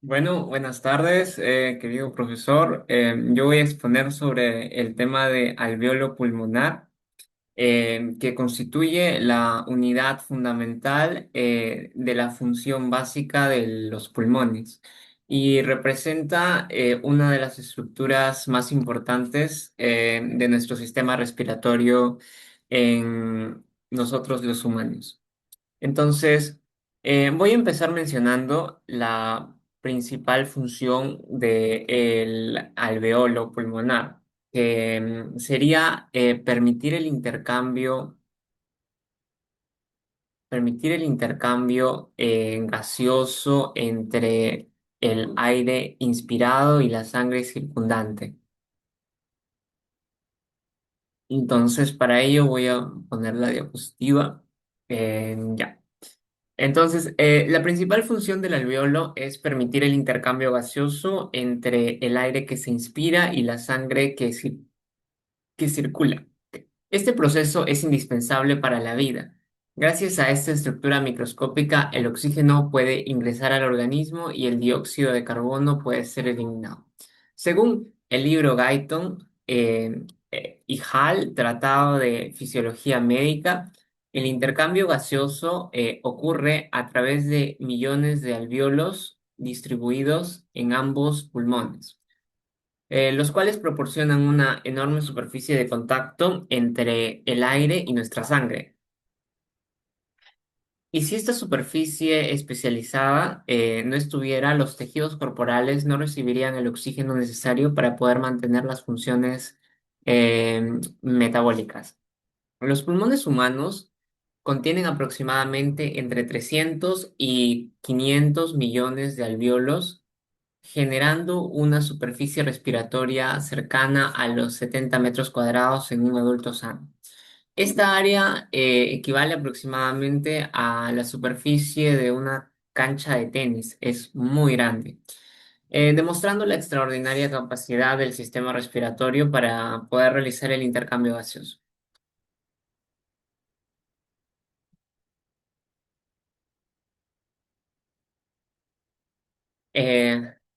Bueno, buenas tardes, querido profesor. Yo voy a exponer sobre el tema de alveolo pulmonar, que constituye la unidad fundamental de la función básica de los pulmones y representa una de las estructuras más importantes de nuestro sistema respiratorio en nosotros los humanos. Entonces, voy a empezar mencionando la principal función del alveolo pulmonar, que sería permitir el intercambio gaseoso entre el aire inspirado y la sangre circundante. Entonces, para ello voy a poner la diapositiva. Ya. Entonces, la principal función del alveolo es permitir el intercambio gaseoso entre el aire que se inspira y la sangre que circula. Este proceso es indispensable para la vida. Gracias a esta estructura microscópica, el oxígeno puede ingresar al organismo y el dióxido de carbono puede ser eliminado. Según el libro Guyton y Hall, Tratado de Fisiología Médica, el intercambio gaseoso ocurre a través de millones de alvéolos distribuidos en ambos pulmones, los cuales proporcionan una enorme superficie de contacto entre el aire y nuestra sangre. Y si esta superficie especializada no estuviera, los tejidos corporales no recibirían el oxígeno necesario para poder mantener las funciones metabólicas. Los pulmones humanos contienen aproximadamente entre 300 y 500 millones de alvéolos, generando una superficie respiratoria cercana a los 70 metros cuadrados en un adulto sano. Esta área equivale aproximadamente a la superficie de una cancha de tenis. Es muy grande, demostrando la extraordinaria capacidad del sistema respiratorio para poder realizar el intercambio gaseoso.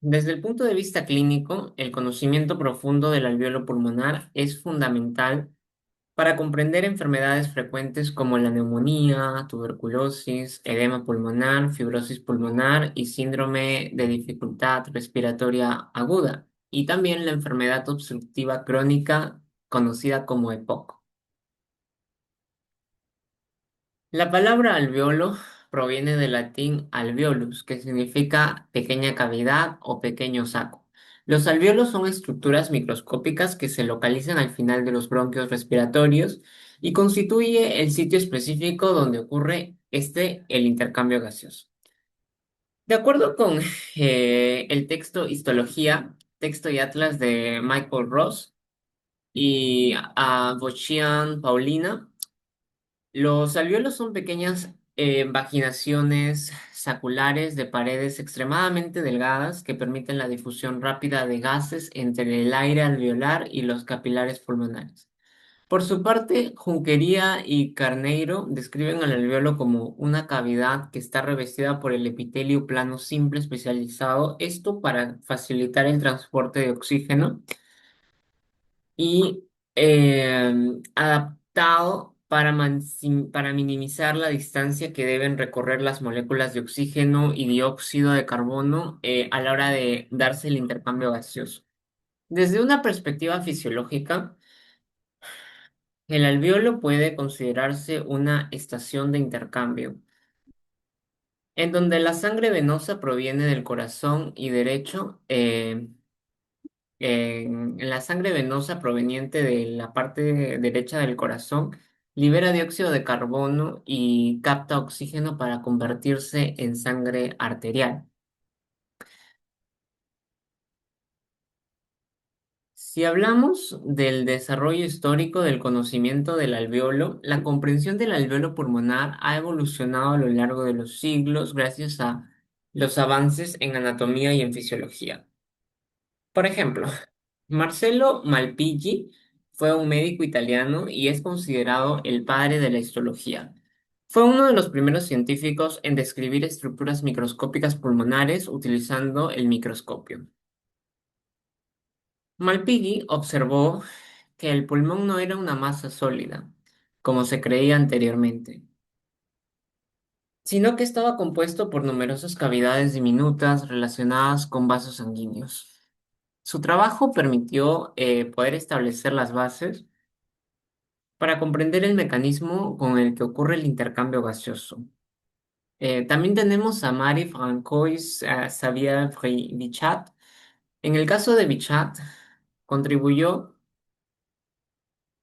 Desde el punto de vista clínico, el conocimiento profundo del alvéolo pulmonar es fundamental para comprender enfermedades frecuentes como la neumonía, tuberculosis, edema pulmonar, fibrosis pulmonar y síndrome de dificultad respiratoria aguda, y también la enfermedad obstructiva crónica conocida como EPOC. La palabra alveolo proviene del latín alveolus, que significa pequeña cavidad o pequeño saco. Los alveolos son estructuras microscópicas que se localizan al final de los bronquios respiratorios y constituye el sitio específico donde ocurre el intercambio gaseoso. De acuerdo con el texto Histología, texto y atlas de Michael Ross y a Bochian Paulina, los alvéolos son pequeñas vaginaciones saculares de paredes extremadamente delgadas que permiten la difusión rápida de gases entre el aire alveolar y los capilares pulmonares. Por su parte, Junquería y Carneiro describen al alvéolo como una cavidad que está revestida por el epitelio plano simple especializado, esto para facilitar el transporte de oxígeno y adaptado para, para minimizar la distancia que deben recorrer las moléculas de oxígeno y dióxido de carbono a la hora de darse el intercambio gaseoso. Desde una perspectiva fisiológica, el alvéolo puede considerarse una estación de intercambio, en donde la sangre venosa proviene del corazón y derecho. En la sangre venosa proveniente de la parte derecha del corazón libera dióxido de carbono y capta oxígeno para convertirse en sangre arterial. Si hablamos del desarrollo histórico del conocimiento del alveolo, la comprensión del alveolo pulmonar ha evolucionado a lo largo de los siglos gracias a los avances en anatomía y en fisiología. Por ejemplo, Marcello Malpighi fue un médico italiano y es considerado el padre de la histología. Fue uno de los primeros científicos en describir estructuras microscópicas pulmonares utilizando el microscopio. Malpighi observó que el pulmón no era una masa sólida, como se creía anteriormente, sino que estaba compuesto por numerosas cavidades diminutas relacionadas con vasos sanguíneos. Su trabajo permitió poder establecer las bases para comprender el mecanismo con el que ocurre el intercambio gaseoso. También tenemos a Marie-Francois Xavier Bichat. En el caso de Bichat, contribuyó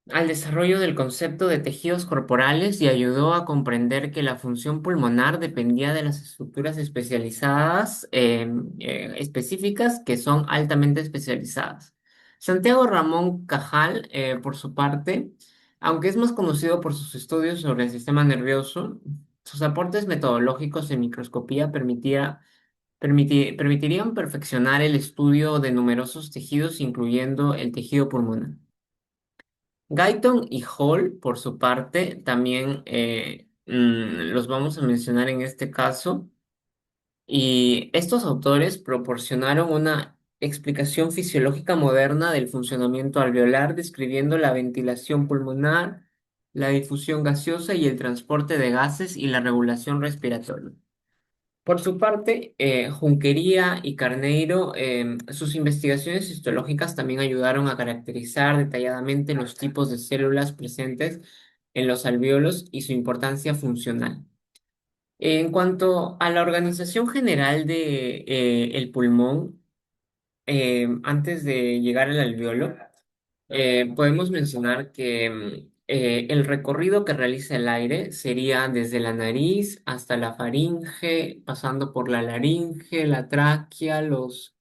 al desarrollo del concepto de tejidos corporales y ayudó a comprender que la función pulmonar dependía de las estructuras especializadas, específicas que son altamente especializadas. Santiago Ramón Cajal, por su parte, aunque es más conocido por sus estudios sobre el sistema nervioso, sus aportes metodológicos en microscopía permitirían perfeccionar el estudio de numerosos tejidos, incluyendo el tejido pulmonar. Guyton y Hall, por su parte, también los vamos a mencionar en este caso, y estos autores proporcionaron una explicación fisiológica moderna del funcionamiento alveolar, describiendo la ventilación pulmonar, la difusión gaseosa y el transporte de gases y la regulación respiratoria. Por su parte, Junquería y Carneiro, sus investigaciones histológicas también ayudaron a caracterizar detalladamente los tipos de células presentes en los alvéolos y su importancia funcional. En cuanto a la organización general de, el pulmón, antes de llegar al alveolo, podemos mencionar que el recorrido que realiza el aire sería desde la nariz hasta la faringe, pasando por la laringe, la tráquea, los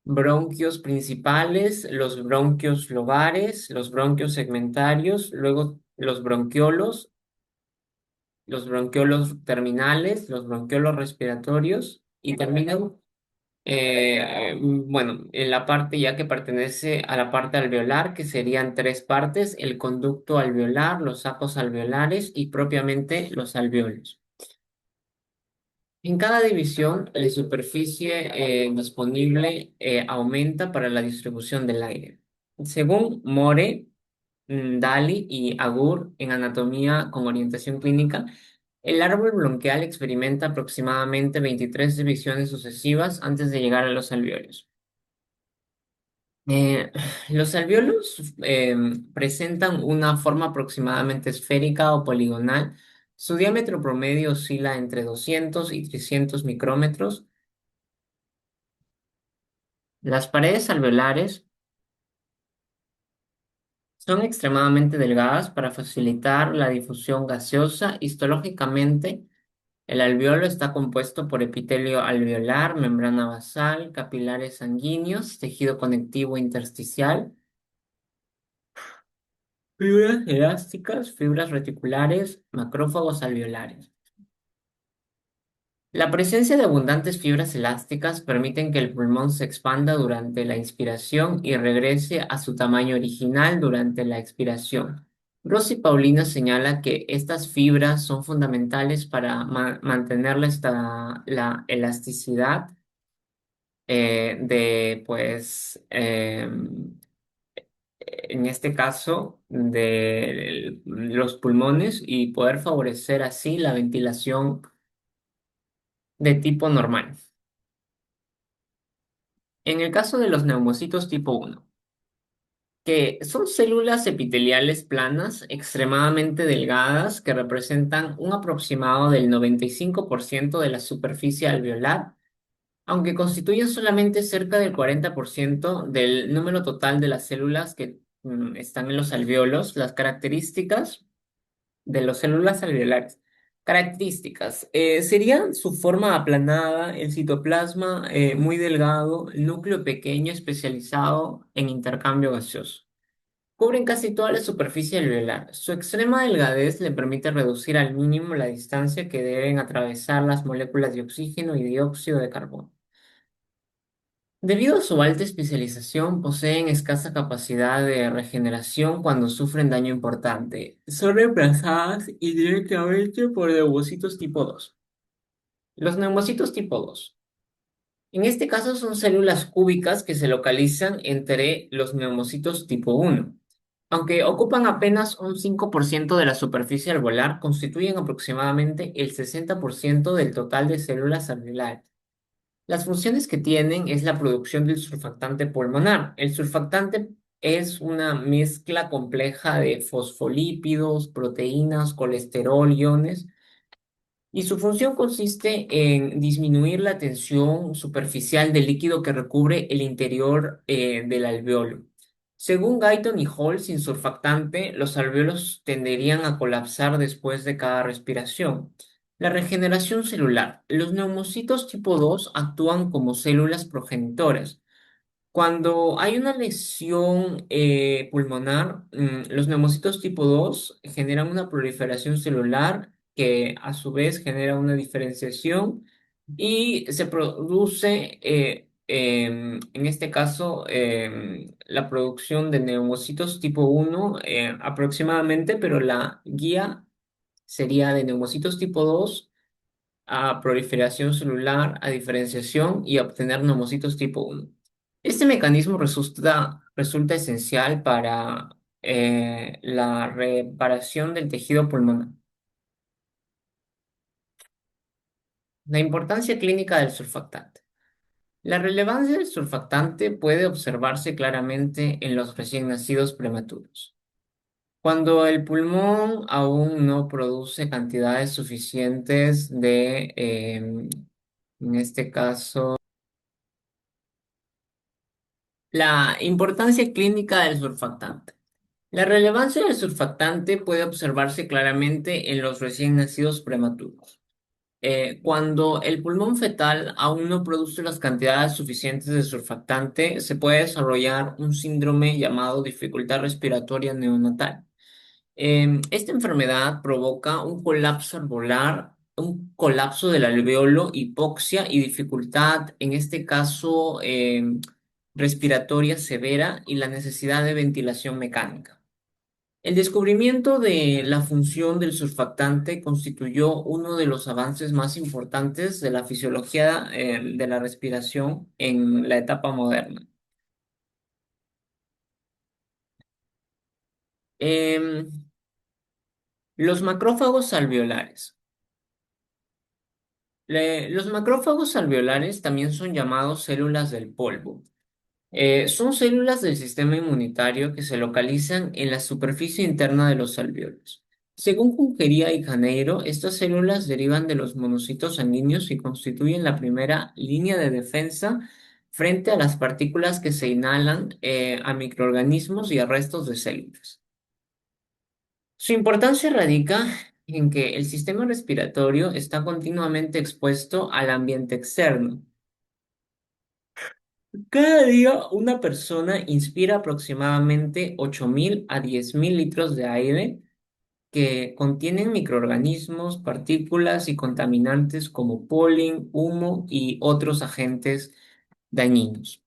bronquios principales, los bronquios lobares, los bronquios segmentarios, luego los bronquiolos terminales, los bronquiolos respiratorios y terminan bueno, en la parte ya que pertenece a la parte alveolar, que serían tres partes: el conducto alveolar, los sacos alveolares y propiamente los alvéolos. En cada división, la superficie disponible aumenta para la distribución del aire. Según More, Daly y Agur en Anatomía con Orientación Clínica, el árbol bronquial experimenta aproximadamente 23 divisiones sucesivas antes de llegar a los alvéolos. Eh, los alvéolos presentan una forma aproximadamente esférica o poligonal. Su diámetro promedio oscila entre 200 y 300 micrómetros. Las paredes alveolares son extremadamente delgadas para facilitar la difusión gaseosa. Histológicamente, el alveolo está compuesto por epitelio alveolar, membrana basal, capilares sanguíneos, tejido conectivo intersticial, fibras elásticas, fibras reticulares, macrófagos alveolares. La presencia de abundantes fibras elásticas permiten que el pulmón se expanda durante la inspiración y regrese a su tamaño original durante la expiración. Rossi Paulina señala que estas fibras son fundamentales para mantener la elasticidad de, pues, en este caso, de los pulmones y poder favorecer así la ventilación de tipo normal. En el caso de los neumocitos tipo 1, que son células epiteliales planas extremadamente delgadas que representan un aproximado del 95% de la superficie alveolar, aunque constituyen solamente cerca del 40% del número total de las células que están en los alvéolos. Las características de las células alveolares. Características. Serían su forma aplanada, el citoplasma muy delgado, el núcleo pequeño especializado en intercambio gaseoso. Cubren casi toda la superficie alveolar. Su extrema delgadez le permite reducir al mínimo la distancia que deben atravesar las moléculas de oxígeno y dióxido de carbono. Debido a su alta especialización, poseen escasa capacidad de regeneración cuando sufren daño importante. Son reemplazadas indirectamente por neumocitos tipo 2. Los neumocitos tipo 2. En este caso son células cúbicas que se localizan entre los neumocitos tipo 1. Aunque ocupan apenas un 5% de la superficie alveolar, constituyen aproximadamente el 60% del total de células alveolares. Las funciones que tienen es la producción del surfactante pulmonar. El surfactante es una mezcla compleja de fosfolípidos, proteínas, colesterol, iones, y su función consiste en disminuir la tensión superficial del líquido que recubre el interior del alveolo. Según Guyton y Hall, sin surfactante, los alveolos tenderían a colapsar después de cada respiración. La regeneración celular. Los neumocitos tipo 2 actúan como células progenitoras. Cuando hay una lesión pulmonar, los neumocitos tipo 2 generan una proliferación celular que a su vez genera una diferenciación y se produce, en este caso, la producción de neumocitos tipo 1 aproximadamente, pero la guía sería de neumocitos tipo 2 a proliferación celular, a diferenciación y a obtener neumocitos tipo 1. Este mecanismo resulta esencial para la reparación del tejido pulmonar. La importancia clínica del surfactante. La relevancia del surfactante puede observarse claramente en los recién nacidos prematuros. Cuando el pulmón aún no produce cantidades suficientes de, en este caso, la importancia clínica del surfactante. La relevancia del surfactante puede observarse claramente en los recién nacidos prematuros. Cuando el pulmón fetal aún no produce las cantidades suficientes de surfactante, se puede desarrollar un síndrome llamado dificultad respiratoria neonatal. Esta enfermedad provoca un colapso alveolar, un colapso del alveolo, hipoxia y dificultad, en este caso, respiratoria severa y la necesidad de ventilación mecánica. El descubrimiento de la función del surfactante constituyó uno de los avances más importantes de la fisiología, de la respiración en la etapa moderna. Em, los macrófagos alveolares. Los macrófagos alveolares también son llamados células del polvo. Son células del sistema inmunitario que se localizan en la superficie interna de los alveolos. Según Junqueira y Janeiro, estas células derivan de los monocitos sanguíneos y constituyen la primera línea de defensa frente a las partículas que se inhalan a microorganismos y a restos de células. Su importancia radica en que el sistema respiratorio está continuamente expuesto al ambiente externo. Cada día una persona inspira aproximadamente 8.000 a 10.000 litros de aire que contienen microorganismos, partículas y contaminantes como polen, humo y otros agentes dañinos.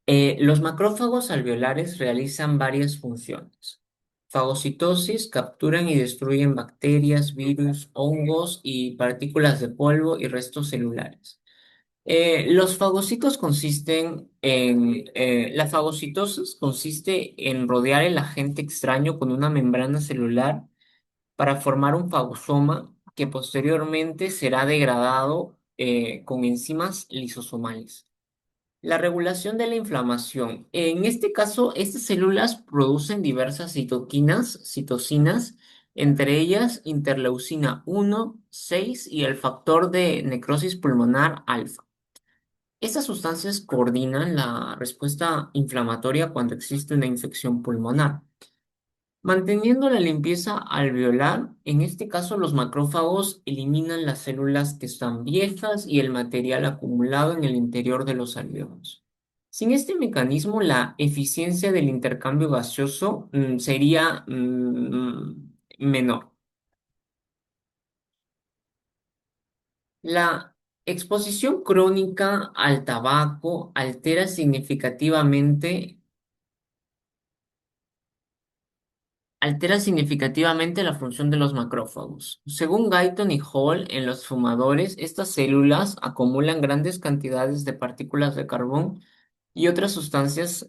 Los macrófagos alveolares realizan varias funciones. Fagocitosis: capturan y destruyen bacterias, virus, hongos y partículas de polvo y restos celulares. Los fagocitos consisten en, la fagocitosis consiste en rodear el agente extraño con una membrana celular para formar un fagosoma que posteriormente será degradado con enzimas lisosomales. La regulación de la inflamación. En este caso, estas células producen diversas citoquinas, citocinas, entre ellas interleucina 1, 6 y el factor de necrosis pulmonar alfa. Estas sustancias coordinan la respuesta inflamatoria cuando existe una infección pulmonar. Manteniendo la limpieza alveolar, en este caso los macrófagos eliminan las células que están viejas y el material acumulado en el interior de los alveolos. Sin este mecanismo, la eficiencia del intercambio gaseoso sería menor. La Exposición crónica al tabaco altera significativamente la función de los macrófagos. Según Guyton y Hall, en los fumadores, estas células acumulan grandes cantidades de partículas de carbón y otras sustancias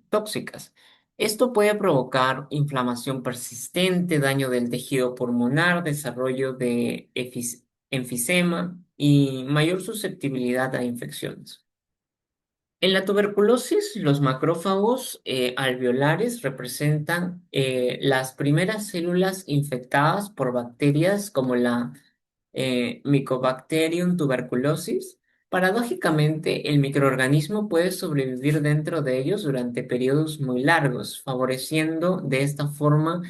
tóxicas. Esto puede provocar inflamación persistente, daño del tejido pulmonar, desarrollo de enfisema y mayor susceptibilidad a infecciones. En la tuberculosis, los macrófagos alveolares representan las primeras células infectadas por bacterias como la Mycobacterium tuberculosis. Paradójicamente, el microorganismo puede sobrevivir dentro de ellos durante periodos muy largos, favoreciendo de esta forma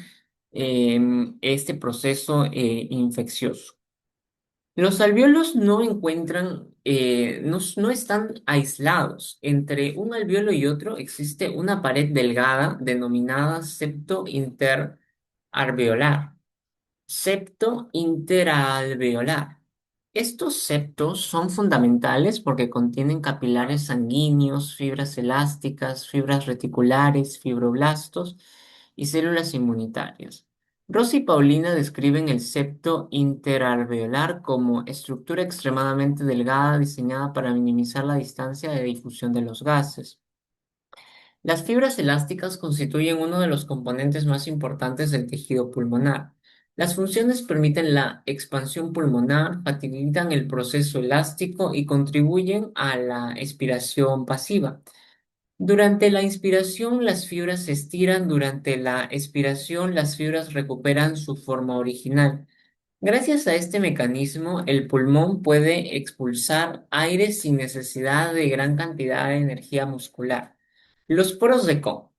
este proceso infeccioso. Los alvéolos no no están aislados. Entre un alvéolo y otro existe una pared delgada denominada septo interalveolar. Septo interalveolar. Estos septos son fundamentales porque contienen capilares sanguíneos, fibras elásticas, fibras reticulares, fibroblastos y células inmunitarias. Rossi y Paulina describen el septo interalveolar como estructura extremadamente delgada diseñada para minimizar la distancia de difusión de los gases. Las fibras elásticas constituyen uno de los componentes más importantes del tejido pulmonar. Las funciones permiten la expansión pulmonar, facilitan el proceso elástico y contribuyen a la expiración pasiva. Durante la inspiración, las fibras se estiran; durante la expiración, las fibras recuperan su forma original. Gracias a este mecanismo, el pulmón puede expulsar aire sin necesidad de gran cantidad de energía muscular. Los poros de Koch.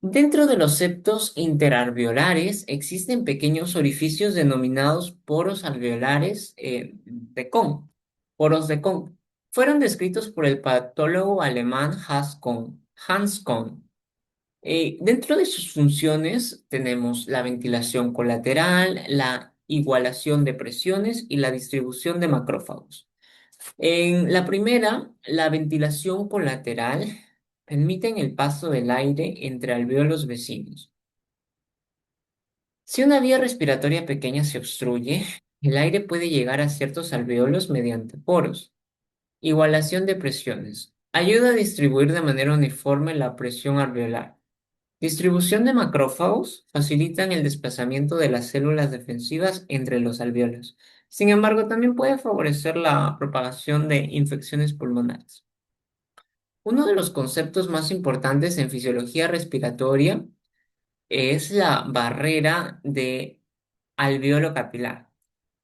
Dentro de los septos interalveolares existen pequeños orificios denominados poros alveolares de Koch. Poros de Koch. Fueron descritos por el patólogo alemán Hans Kohn. Dentro de sus funciones tenemos la ventilación colateral, la igualación de presiones y la distribución de macrófagos. En la primera, la ventilación colateral permite el paso del aire entre alvéolos vecinos. Si una vía respiratoria pequeña se obstruye, el aire puede llegar a ciertos alvéolos mediante poros. Igualación de presiones. Ayuda a distribuir de manera uniforme la presión alveolar. Distribución de macrófagos facilitan el desplazamiento de las células defensivas entre los alvéolos. Sin embargo, también puede favorecer la propagación de infecciones pulmonares. Uno de los conceptos más importantes en fisiología respiratoria es la barrera de alveolo capilar.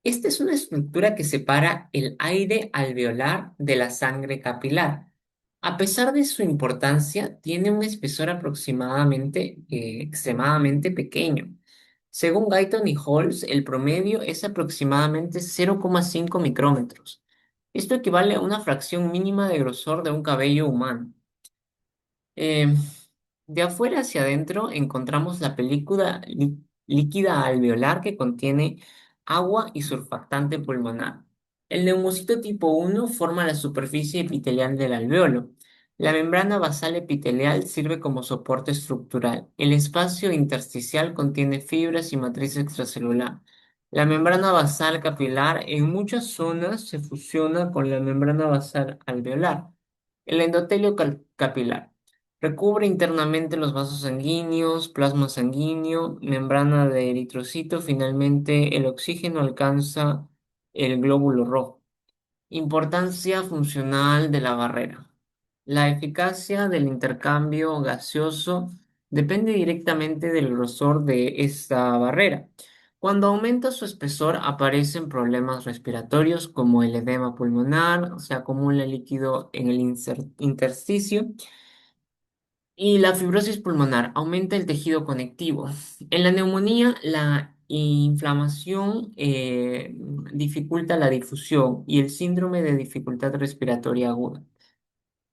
Esta es una estructura que separa el aire alveolar de la sangre capilar. A pesar de su importancia, tiene un espesor extremadamente pequeño. Según Guyton y Holmes, el promedio es aproximadamente 0,5 micrómetros. Esto equivale a una fracción mínima de grosor de un cabello humano. Eh, de afuera hacia adentro encontramos la película líquida alveolar que contiene agua y surfactante pulmonar. El neumocito tipo 1 forma la superficie epitelial del alveolo. La membrana basal epitelial sirve como soporte estructural. El espacio intersticial contiene fibras y matriz extracelular. La membrana basal capilar en muchas zonas se fusiona con la membrana basal alveolar. El endotelio capilar. Recubre internamente los vasos sanguíneos, plasma sanguíneo, membrana de eritrocito. Finalmente, el oxígeno alcanza el glóbulo rojo. Importancia funcional de la barrera. La eficacia del intercambio gaseoso depende directamente del grosor de esta barrera. Cuando aumenta su espesor, aparecen problemas respiratorios como el edema pulmonar; se acumula líquido en el intersticio, y la fibrosis pulmonar aumenta el tejido conectivo. En la neumonía, la inflamación dificulta la difusión y el síndrome de dificultad respiratoria aguda.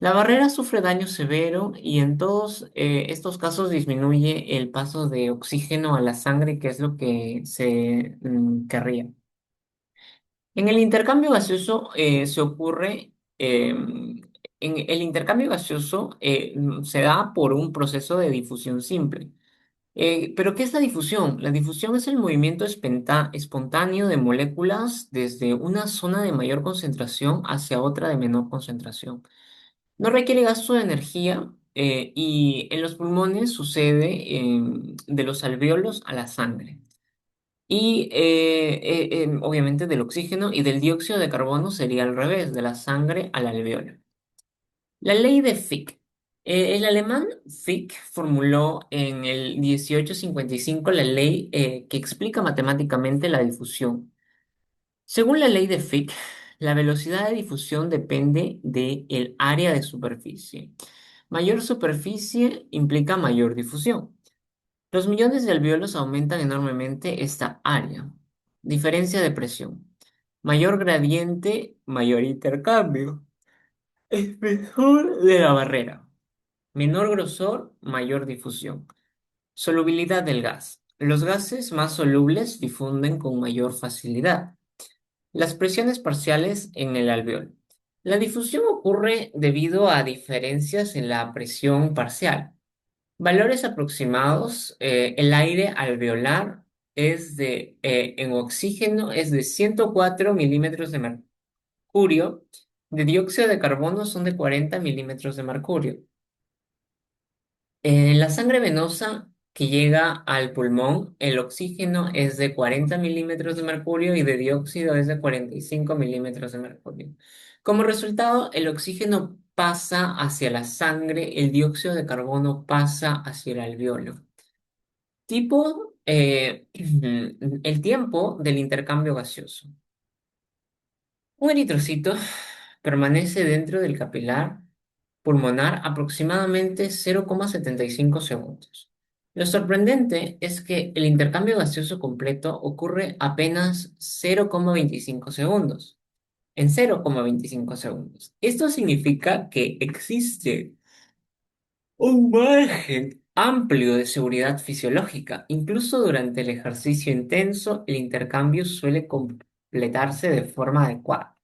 La barrera sufre daño severo y en todos estos casos disminuye el paso de oxígeno a la sangre, que es lo que se querría. En el intercambio gaseoso se ocurre, en el intercambio gaseoso se da por un proceso de difusión simple. ¿Pero qué es la difusión? La difusión es el movimiento espontáneo de moléculas desde una zona de mayor concentración hacia otra de menor concentración. No requiere gasto de energía y en los pulmones sucede de los alvéolos a la sangre. Y obviamente del oxígeno y del dióxido de carbono sería al revés, de la sangre al alveolo. La ley de Fick. El alemán Fick formuló en el 1855 la ley que explica matemáticamente la difusión. Según la ley de Fick, la velocidad de difusión depende del área de superficie. Mayor superficie implica mayor difusión. Los millones de alvéolos aumentan enormemente esta área. Diferencia de presión. Mayor gradiente, mayor intercambio. Espesor de la barrera. Menor grosor, mayor difusión. Solubilidad del gas. Los gases más solubles difunden con mayor facilidad. Las presiones parciales en el alveolo. La difusión ocurre debido a diferencias en la presión parcial. Valores aproximados, el aire alveolar en oxígeno es de 104 milímetros de mercurio, de dióxido de carbono son de 40 milímetros de mercurio. En la sangre venosa que llega al pulmón, el oxígeno es de 40 milímetros de mercurio y de dióxido es de 45 milímetros de mercurio. Como resultado, el oxígeno pasa hacia la sangre, el dióxido de carbono pasa hacia el alveolo. El tiempo del intercambio gaseoso. Un eritrocito permanece dentro del capilar pulmonar aproximadamente 0,75 segundos. Lo sorprendente es que el intercambio gaseoso completo ocurre apenas 0,25 segundos, en 0,25 segundos. Esto significa que existe un margen amplio de seguridad fisiológica. Incluso durante el ejercicio intenso, el intercambio suele completarse de forma adecuada.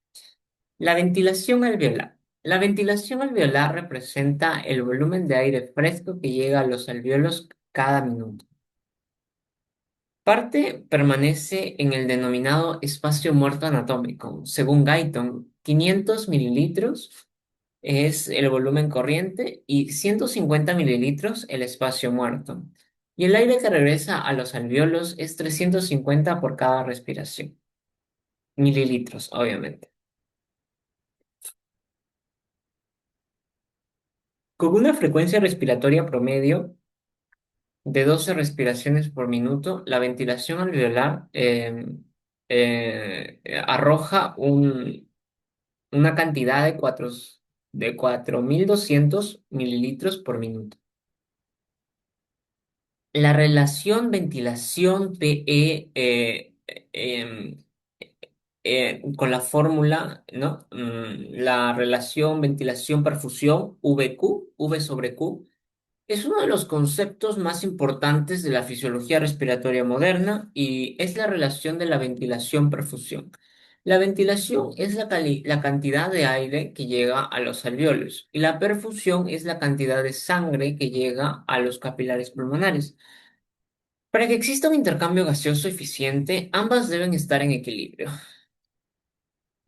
La ventilación alveolar. La ventilación alveolar representa el volumen de aire fresco que llega a los alvéolos cada minuto. Parte permanece en el denominado espacio muerto anatómico. Según Guyton, 500 mililitros es el volumen corriente y 150 mililitros el espacio muerto. Y el aire que regresa a los alvéolos es 350 por cada respiración. Mililitros, obviamente. Con una frecuencia respiratoria promedio de 12 respiraciones por minuto, la ventilación alveolar arroja una cantidad de 4.200 mililitros por minuto. La relación ventilación-PE con la fórmula, ¿no? La relación ventilación-perfusión, VQ, V sobre Q, es uno de los conceptos más importantes de la fisiología respiratoria moderna y es la relación de la ventilación-perfusión. La ventilación es la cantidad de aire que llega a los alvéolos y la perfusión es la cantidad de sangre que llega a los capilares pulmonares. Para que exista un intercambio gaseoso eficiente, ambas deben estar en equilibrio.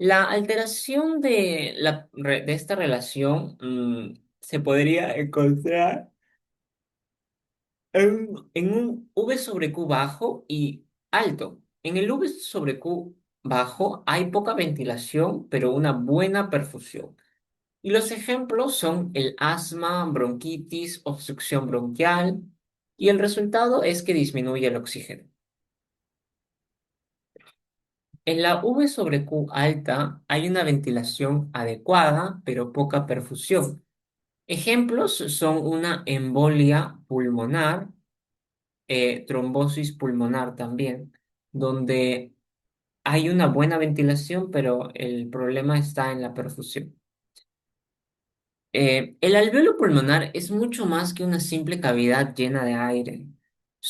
La alteración de esta relación se podría encontrar en un V sobre Q bajo y alto. En el V sobre Q bajo hay poca ventilación, pero una buena perfusión. Y los ejemplos son el asma, bronquitis, obstrucción bronquial, y el resultado es que disminuye el oxígeno. En la V sobre Q alta hay una ventilación adecuada, pero poca perfusión. Ejemplos son una embolia pulmonar, trombosis pulmonar también, donde hay una buena ventilación, pero el problema está en la perfusión. El alveolo pulmonar es mucho más que una simple cavidad llena de aire.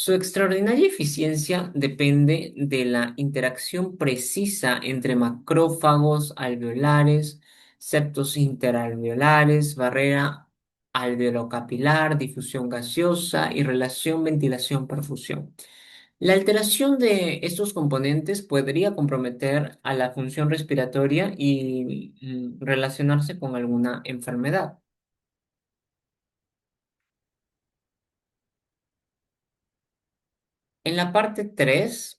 Su extraordinaria eficiencia depende de la interacción precisa entre macrófagos alveolares, septos interalveolares, barrera alveolocapilar, difusión gaseosa y relación ventilación-perfusión. La alteración de estos componentes podría comprometer a la función respiratoria y relacionarse con alguna enfermedad. En la parte 3,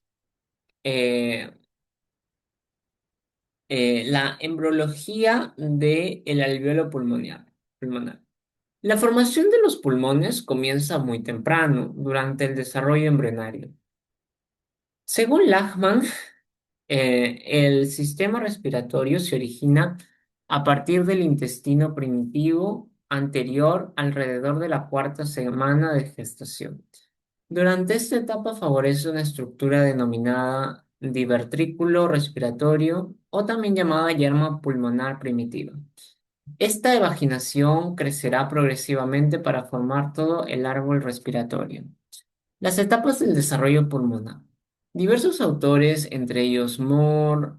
la embriología del alveolo pulmonar. La formación de los pulmones comienza muy temprano, durante el desarrollo embrionario. Según Lachman, el sistema respiratorio se origina a partir del intestino primitivo anterior alrededor de la cuarta semana de gestación. Durante esta etapa favorece una estructura denominada divertículo respiratorio o también llamada yerma pulmonar primitiva. Esta evaginación crecerá progresivamente para formar todo el árbol respiratorio. Las etapas del desarrollo pulmonar. Diversos autores, entre ellos Moore,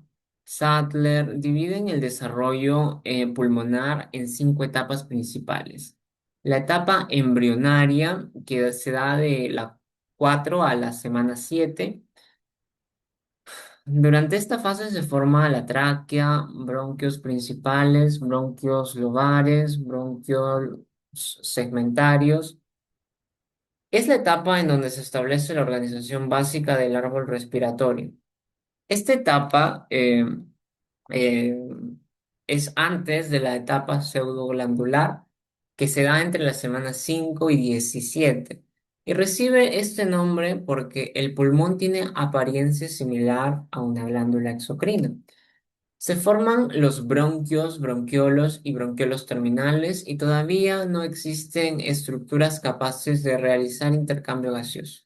Sattler, dividen el desarrollo pulmonar en cinco etapas principales. La etapa embrionaria, que se da de la 4 a la semana 7. Durante esta fase se forma la tráquea, bronquios principales, bronquios lobares, bronquios segmentarios. Es la etapa en donde se establece la organización básica del árbol respiratorio. Esta etapa eh, es antes de la etapa pseudoglandular, que se da entre las semanas 5 y 17, y recibe este nombre porque el pulmón tiene apariencia similar a una glándula exocrina. Se forman los bronquios, bronquiolos y bronquiolos terminales y todavía no existen estructuras capaces de realizar intercambio gaseoso.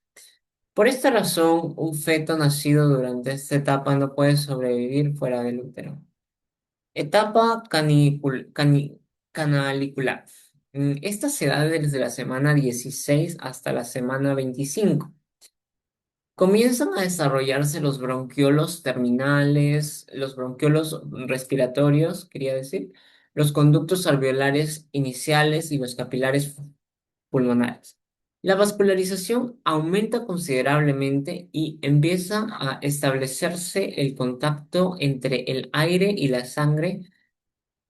Por esta razón, un feto nacido durante esta etapa no puede sobrevivir fuera del útero. Etapa canalicular. Esta se da desde la semana 16 hasta la semana 25. Comienzan a desarrollarse los bronquiolos terminales, los bronquiolos respiratorios, quería decir, los conductos alveolares iniciales y los capilares pulmonares. La vascularización aumenta considerablemente y empieza a establecerse el contacto entre el aire y la sangre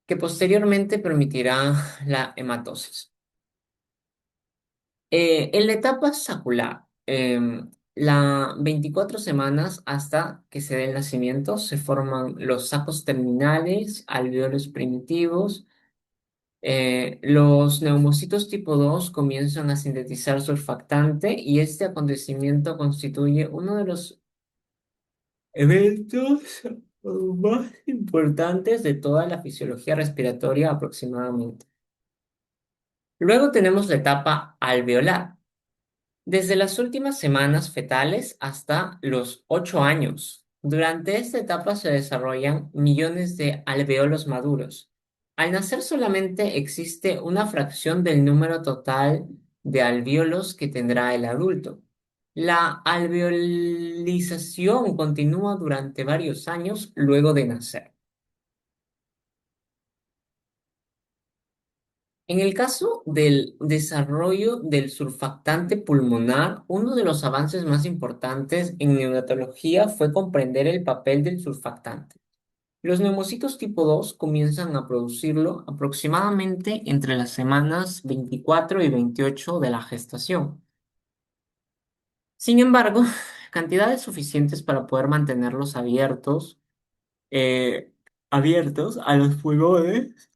que posteriormente permitirá la hematosis. En la etapa sacular, las 24 semanas hasta que se dé el nacimiento, se forman los sacos terminales, alveolos primitivos. Los neumocitos tipo 2 comienzan a sintetizar surfactante y este acontecimiento constituye uno de los eventos más importantes de toda la fisiología respiratoria aproximadamente. Luego tenemos la etapa alveolar. Desde las últimas semanas fetales hasta los 8 años. Durante esta etapa se desarrollan millones de alveolos maduros. Al nacer solamente existe una fracción del número total de alveolos que tendrá el adulto. La alveolización continúa durante varios años luego de nacer. En el caso del desarrollo del surfactante pulmonar, uno de los avances más importantes en neonatología fue comprender el papel del surfactante. Los neumocitos tipo 2 comienzan a producirlo aproximadamente entre las semanas 24 y 28 de la gestación. Sin embargo, cantidades suficientes para poder mantenerlos eh, abiertos a los pulmones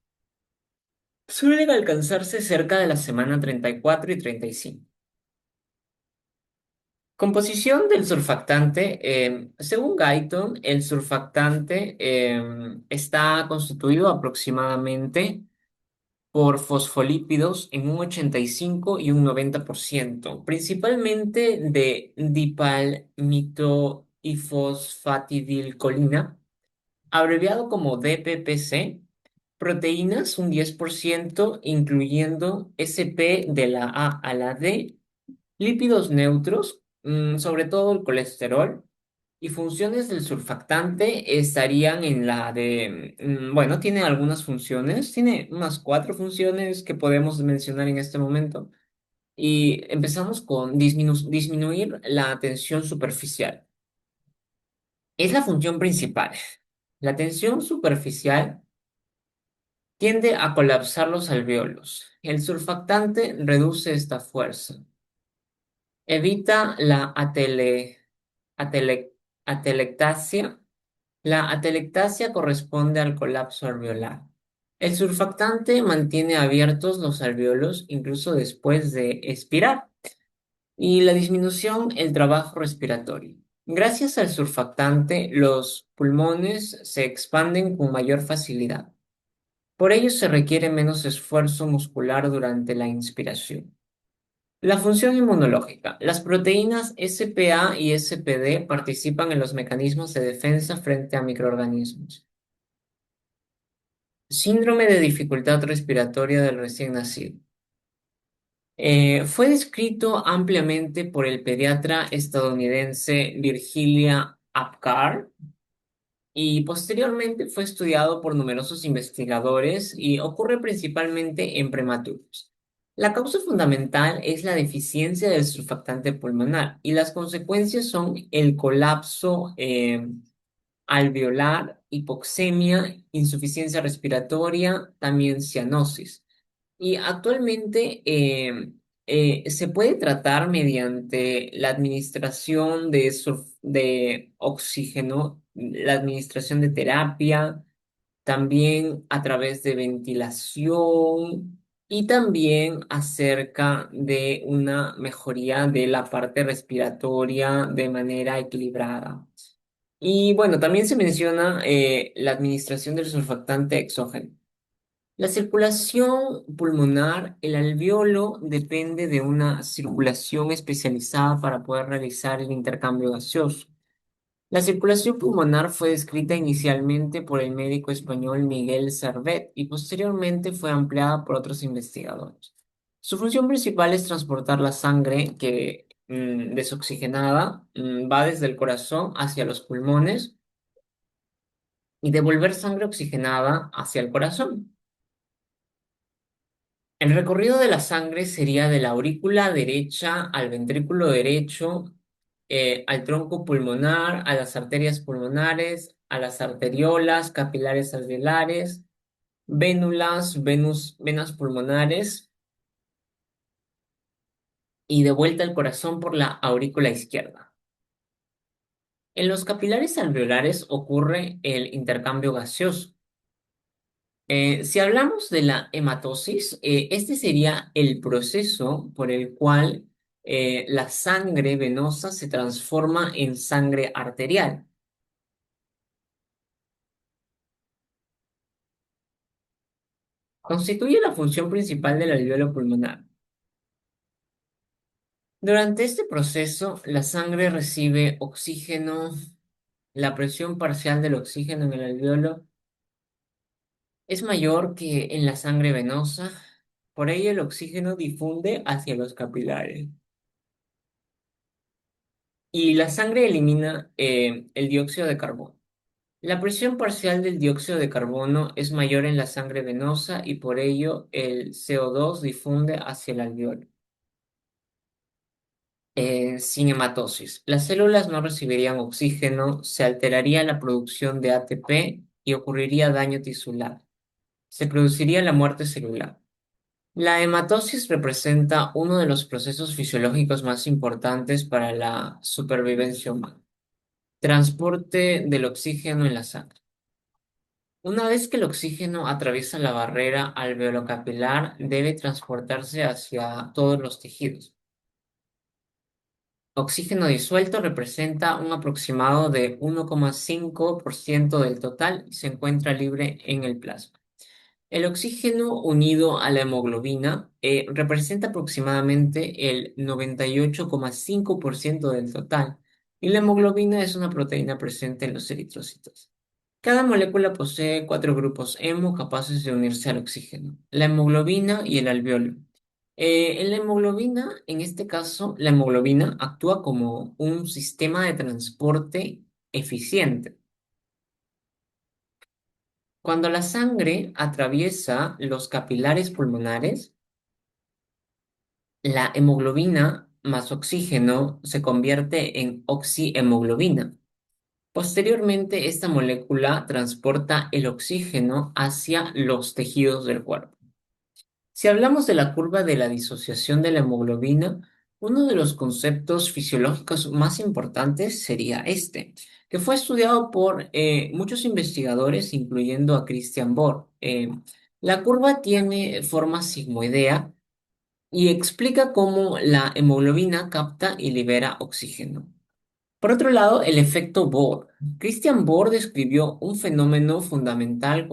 suelen alcanzarse cerca de la semana 34 y 35. Composición del surfactante. Según Guyton, el surfactante está constituido aproximadamente por fosfolípidos en un 85 y un 90%, principalmente de dipalmitoifosfatidilcolina, abreviado como DPPC, proteínas un 10%, incluyendo SP de la A a la D, Lípidos neutros, sobre todo el colesterol, y funciones del surfactante estarían en la de, bueno, tiene algunas funciones, tiene unas cuatro funciones que podemos mencionar en este momento. Y empezamos con disminuir la tensión superficial. Es la función principal. La tensión superficial tiende a colapsar los alvéolos. El surfactante reduce esta fuerza. Evita la atele- atelectasia. La atelectasia corresponde al colapso alveolar. El surfactante mantiene abiertos los alvéolos incluso después de expirar. Y la disminución, el trabajo respiratorio. Gracias al surfactante, los pulmones se expanden con mayor facilidad. Por ello se requiere menos esfuerzo muscular durante la inspiración. La función inmunológica. Las proteínas SPA y SPD participan en los mecanismos de defensa frente a microorganismos. Síndrome de dificultad respiratoria del recién nacido. Fue descrito ampliamente por el pediatra estadounidense Virgilia Apgar y posteriormente fue estudiado por numerosos investigadores y ocurre principalmente en prematuros. La causa fundamental es la deficiencia del surfactante pulmonar y las consecuencias son el colapso alveolar, hipoxemia, insuficiencia respiratoria, también cianosis. Y actualmente se puede tratar mediante la administración de oxígeno, la administración de terapia, también a través de ventilación y también acerca de una mejoría de la parte respiratoria de manera equilibrada. Y bueno, también se menciona la administración del surfactante exógeno. La circulación pulmonar, el alveolo depende de una circulación especializada para poder realizar el intercambio gaseoso. La circulación pulmonar fue descrita inicialmente por el médico español Miguel Servet y posteriormente fue ampliada por otros investigadores. Su función principal es transportar la sangre que, desoxigenada, va desde el corazón hacia los pulmones y devolver sangre oxigenada hacia el corazón. El recorrido de la sangre sería de la aurícula derecha al ventrículo derecho, al tronco pulmonar, a las arterias pulmonares, a las arteriolas, capilares alveolares, vénulas, venas pulmonares y de vuelta al corazón por la aurícula izquierda. En los capilares alveolares ocurre el intercambio gaseoso. Si hablamos de la hematosis, este sería el proceso por el cual la sangre venosa se transforma en sangre arterial. Constituye la función principal del alveolo pulmonar. Durante este proceso, la sangre recibe oxígeno, la presión parcial del oxígeno en el alveolo es mayor que en la sangre venosa, por ello el oxígeno difunde hacia los capilares. Y la sangre elimina el dióxido de carbono. La presión parcial del dióxido de carbono es mayor en la sangre venosa y por ello el CO2 difunde hacia el alveolo. Sin hematosis. Las células no recibirían oxígeno, se alteraría la producción de ATP y ocurriría daño tisular. Se produciría la muerte celular. La hematosis representa uno de los procesos fisiológicos más importantes para la supervivencia humana. Transporte del oxígeno en la sangre. Una vez que el oxígeno atraviesa la barrera alveolocapilar, debe transportarse hacia todos los tejidos. Oxígeno disuelto representa un aproximado de 1,5% del total y se encuentra libre en el plasma. El oxígeno unido a la hemoglobina representa aproximadamente el 98,5% del total y la hemoglobina es una proteína presente en los eritrocitos. Cada molécula posee cuatro grupos hemo capaces de unirse al oxígeno, la hemoglobina y el alveolo. En la hemoglobina, en este caso, la hemoglobina actúa como un sistema de transporte eficiente. Cuando la sangre atraviesa los capilares pulmonares, la hemoglobina más oxígeno se convierte en oxihemoglobina. Posteriormente, esta molécula transporta el oxígeno hacia los tejidos del cuerpo. Si hablamos de la curva de la disociación de la hemoglobina, uno de los conceptos fisiológicos más importantes sería este, que fue estudiado por muchos investigadores, incluyendo a Christian Bohr. La curva tiene forma sigmoidea y explica cómo la hemoglobina capta y libera oxígeno. Por otro lado, el efecto Bohr. Christian Bohr describió un fenómeno fundamental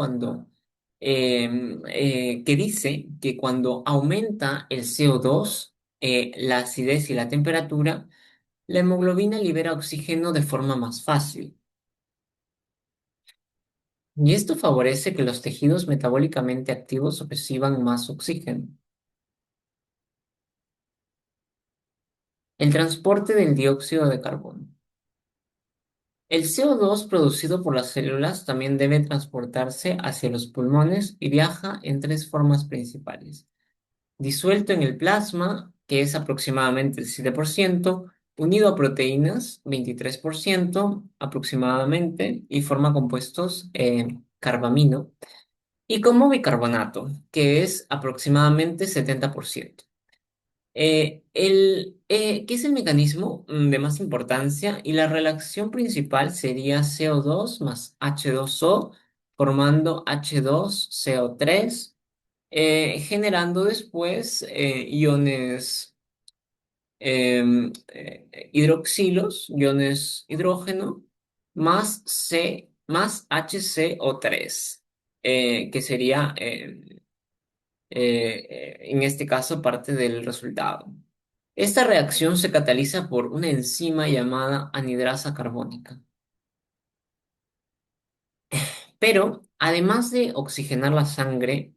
que dice que cuando aumenta el CO2, la acidez y la temperatura, la hemoglobina libera oxígeno de forma más fácil. Y esto favorece que los tejidos metabólicamente activos reciban más oxígeno. El transporte del dióxido de carbono. El CO2 producido por las células también debe transportarse hacia los pulmones y viaja en tres formas principales. Disuelto en el plasma, que es aproximadamente el 7%, unido a proteínas, 23% aproximadamente, y forma compuestos carbamino, y como bicarbonato, que es aproximadamente 70%. ¿Qué es el mecanismo de más importancia? Y la relación principal sería CO2 más H2O, formando H2CO3, generando después iones hidroxilos, iones hidrógeno, más C, más HCO3, que sería en este caso parte del resultado. Esta reacción se cataliza por una enzima llamada anhidrasa carbónica. Pero, además de oxigenar la sangre,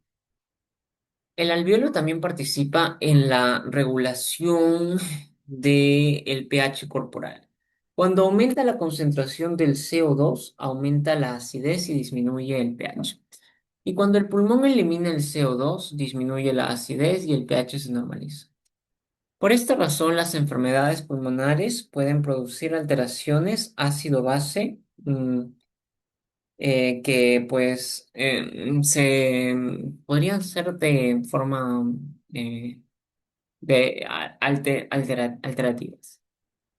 el alveolo también participa en la regulación del pH corporal. Cuando aumenta la concentración del CO2, aumenta la acidez y disminuye el pH. Y cuando el pulmón elimina el CO2, disminuye la acidez y el pH se normaliza. Por esta razón, las enfermedades pulmonares pueden producir alteraciones ácido-base que pues podrían ser de forma alterativas.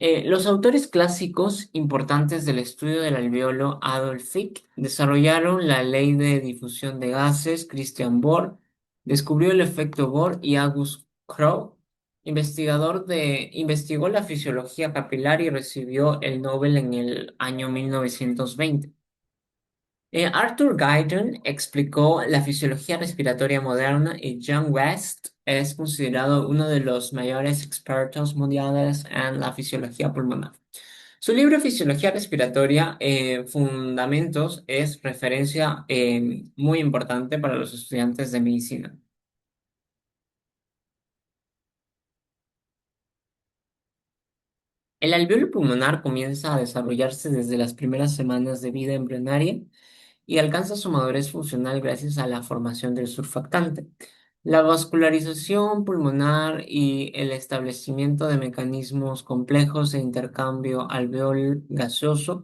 Los autores clásicos importantes del estudio del alveolo, Adolf Fick, desarrollaron la ley de difusión de gases. Christian Bohr descubrió el efecto Bohr y August Krogh, investigó la fisiología capilar y recibió el Nobel en el año 1920. Arthur Guyton explicó la fisiología respiratoria moderna y John West es considerado uno de los mayores expertos mundiales en la fisiología pulmonar. Su libro Fisiología Respiratoria, Fundamentos, es referencia muy importante para los estudiantes de medicina. El alveolo pulmonar comienza a desarrollarse desde las primeras semanas de vida embrionaria y alcanza su madurez funcional gracias a la formación del surfactante. La vascularización pulmonar y el establecimiento de mecanismos complejos de intercambio alveol gaseoso,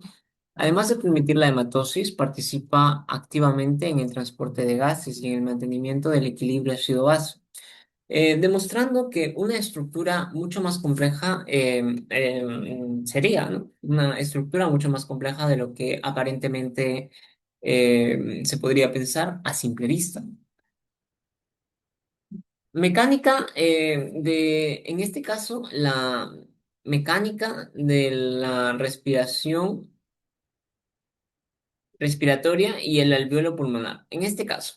además de permitir la hematosis, participa activamente en el transporte de gases y en el mantenimiento del equilibrio ácido-base, demostrando que una estructura mucho más compleja sería, ¿no? Una estructura mucho más compleja de lo que aparentemente se podría pensar a simple vista. Mecánica en este caso, la mecánica de la respiratoria y el alveolo pulmonar. En este caso,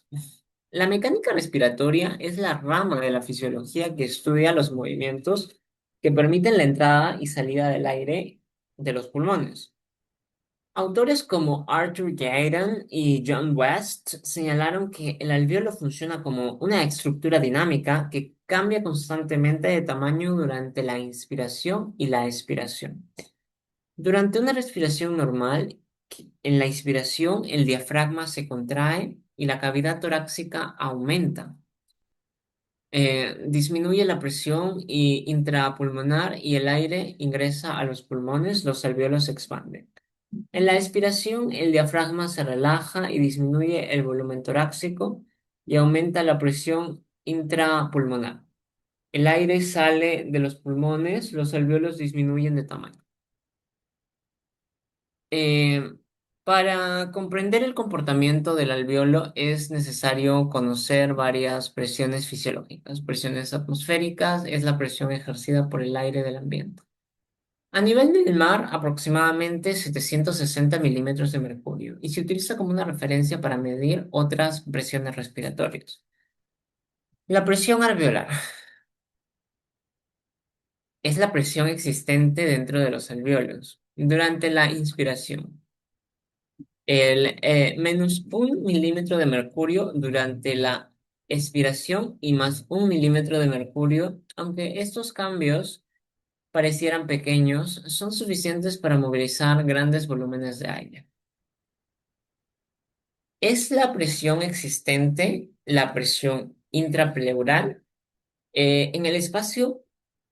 la mecánica respiratoria es la rama de la fisiología que estudia los movimientos que permiten la entrada y salida del aire de los pulmones. Autores como Arthur Gayton y John West señalaron que el alveolo funciona como una estructura dinámica que cambia constantemente de tamaño durante la inspiración y la expiración. Durante una respiración normal, en la inspiración el diafragma se contrae y la cavidad torácica aumenta. Disminuye la presión intrapulmonar y el aire ingresa a los pulmones, los alvéolos se expanden. En la expiración, el diafragma se relaja y disminuye el volumen torácico y aumenta la presión intrapulmonar. El aire sale de los pulmones, los alvéolos disminuyen de tamaño. Eh, para comprender el comportamiento del alvéolo es necesario conocer varias presiones fisiológicas. Presiones atmosféricas es la presión ejercida por el aire del ambiente. A nivel del mar, aproximadamente 760 milímetros de mercurio, y se utiliza como una referencia para medir otras presiones respiratorias. La presión alveolar es la presión existente dentro de los alvéolos durante la inspiración. El menos 1 milímetro de mercurio durante la expiración y más 1 milímetro de mercurio, aunque estos cambios parecieran pequeños, son suficientes para movilizar grandes volúmenes de aire. Es la presión existente, la presión intrapleural, en el espacio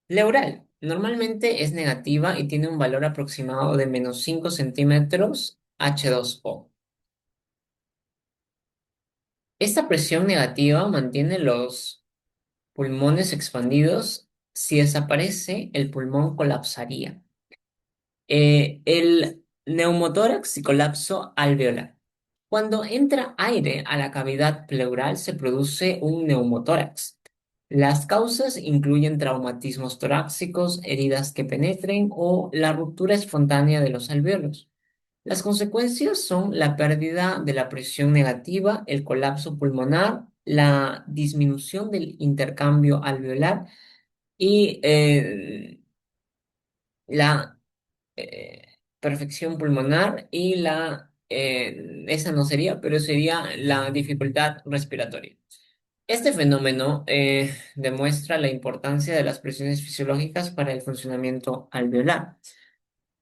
pleural. Normalmente es negativa y tiene un valor aproximado de menos 5 centímetros H2O. Esta presión negativa mantiene los pulmones expandidos. Si desaparece, el pulmón colapsaría. El neumotórax y colapso alveolar. Cuando entra aire a la cavidad pleural se produce un neumotórax. Las causas incluyen traumatismos torácicos, heridas que penetren o la ruptura espontánea de los alvéolos. Las consecuencias son la pérdida de la presión negativa, el colapso pulmonar, la disminución del intercambio alveolar y la perfección pulmonar y esa no sería, pero sería la dificultad respiratoria. Este fenómeno demuestra la importancia de las presiones fisiológicas para el funcionamiento alveolar.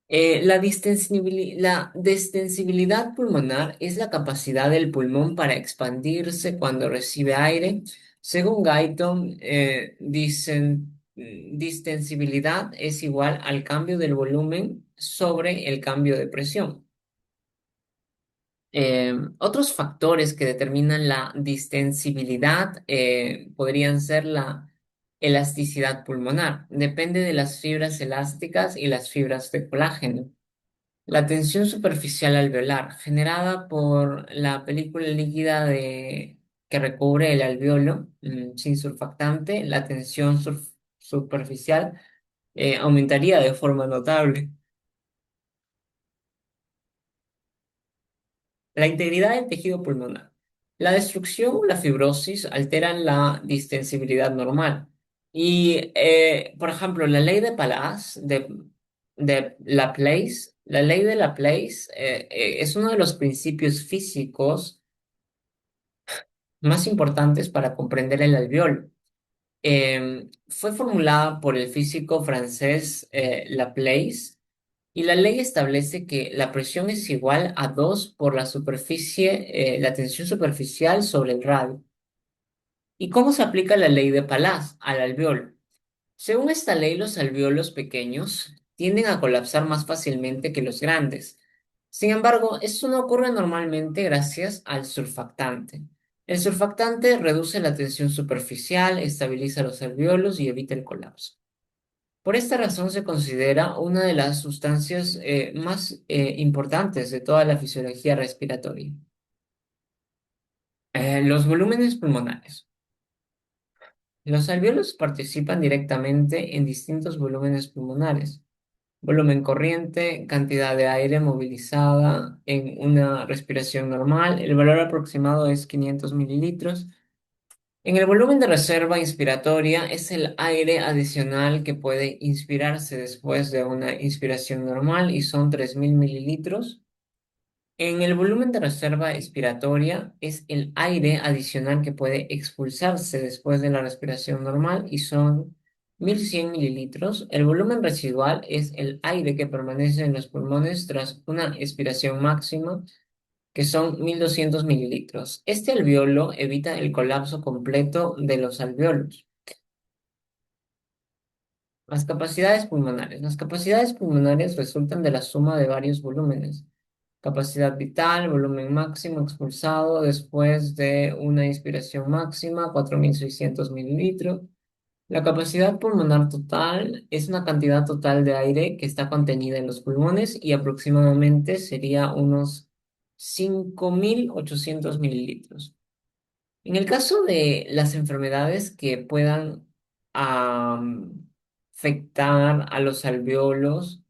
La distensibilidad pulmonar es la capacidad del pulmón para expandirse cuando recibe aire. Según Guyton, distensibilidad es igual al cambio del volumen sobre el cambio de presión. Otros factores que determinan la distensibilidad podrían ser la elasticidad pulmonar. Depende de las fibras elásticas y las fibras de colágeno. La tensión superficial alveolar, generada por la película líquida que recubre el alveolo sin surfactante, la tensión superficial aumentaría de forma notable. La integridad del tejido pulmonar. La destrucción o la fibrosis alteran la distensibilidad normal. Y, por ejemplo, la ley de Pallas, de Laplace, la ley de Laplace es uno de los principios físicos más importantes para comprender el alveolo. Fue formulada por el físico francés Laplace y la ley establece que la presión es igual a 2 por la superficie, la tensión superficial sobre el radio. ¿Y cómo se aplica la ley de Pallas al alveolo? Según esta ley, los alvéolos pequeños tienden a colapsar más fácilmente que los grandes. Sin embargo, esto no ocurre normalmente gracias al surfactante. El surfactante reduce la tensión superficial, estabiliza los alvéolos y evita el colapso. Por esta razón se considera una de las sustancias más importantes de toda la fisiología respiratoria. Los volúmenes pulmonares. Los alvéolos participan directamente en distintos volúmenes pulmonares. Volumen corriente, cantidad de aire movilizada en una respiración normal. El valor aproximado es 500 mililitros. En el volumen de reserva inspiratoria es el aire adicional que puede inspirarse después de una inspiración normal y son 3000 mililitros. En el volumen de reserva expiratoria es el aire adicional que puede expulsarse después de la respiración normal y son 1.100 mililitros. El volumen residual es el aire que permanece en los pulmones tras una expiración máxima, que son 1.200 mililitros. Este alveolo evita el colapso completo de los alveolos. Las capacidades pulmonares. Las capacidades pulmonares resultan de la suma de varios volúmenes. Capacidad vital, volumen máximo expulsado después de una inspiración máxima, 4.600 mililitros. La capacidad pulmonar total es una cantidad total de aire que está contenida en los pulmones y aproximadamente sería unos 5.800 mililitros. En el caso de las enfermedades que puedan afectar a los alveolos,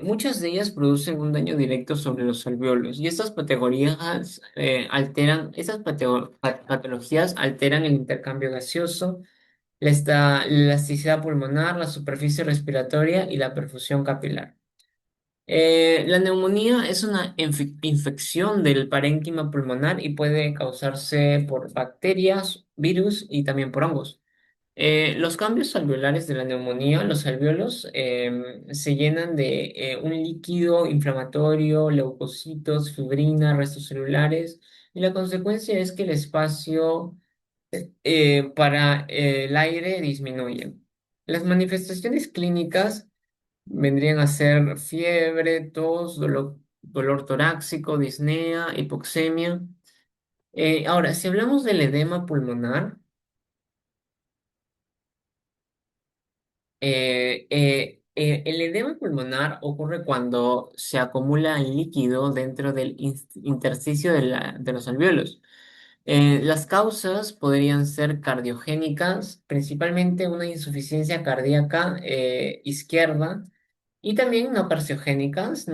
muchas de ellas producen un daño directo sobre los alveolos y estas patologías patologías alteran el intercambio gaseoso, la elasticidad pulmonar, la superficie respiratoria y la perfusión capilar. La neumonía es una infección del parénquima pulmonar y puede causarse por bacterias, virus y también por hongos. Los cambios alveolares de la neumonía, los alveolos se llenan de un líquido inflamatorio, leucocitos, fibrina, restos celulares, y la consecuencia es que el espacio para el aire disminuye. Las manifestaciones clínicas vendrían a ser fiebre, tos, dolor torácico, disnea, hipoxemia. Ahora, si hablamos del edema pulmonar, el edema pulmonar ocurre cuando se acumula líquido dentro del intersticio de los alvéolos. Las causas podrían ser cardiogénicas, principalmente una insuficiencia cardíaca izquierda, y también no cardiogénicas,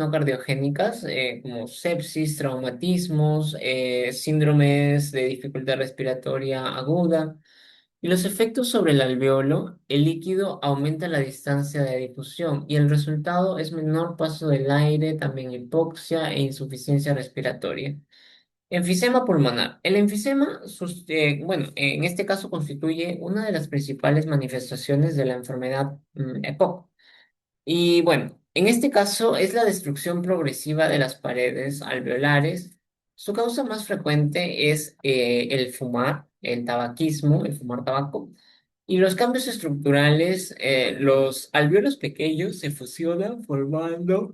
como sepsis, traumatismos, síndromes de dificultad respiratoria aguda. Y los efectos sobre el alveolo, el líquido aumenta la distancia de difusión y el resultado es menor paso del aire, también hipoxia e insuficiencia respiratoria. Enfisema pulmonar. El enfisema, bueno, en este caso constituye una de las principales manifestaciones de la enfermedad EPOC. Y bueno, en este caso es la destrucción progresiva de las paredes alveolares. Su causa más frecuente es el fumar, el tabaquismo, el fumar tabaco. Y los cambios estructurales, los alveolos pequeños se fusionan formando